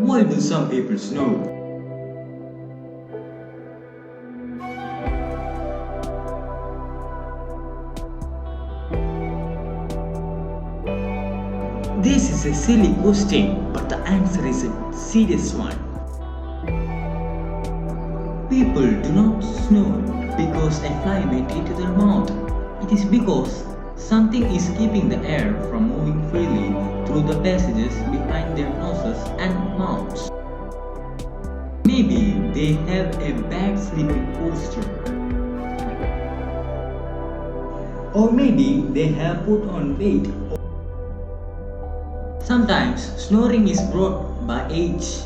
Why do some people snore? This is a silly question, but the answer is a serious one. People do not snore because a fly went into their mouth. It is because something is keeping the air from moving freely through the passages behind their noses and mouths. Maybe they have a bad sleeping posture. Or maybe they have put on weight. Sometimes snoring is brought by age.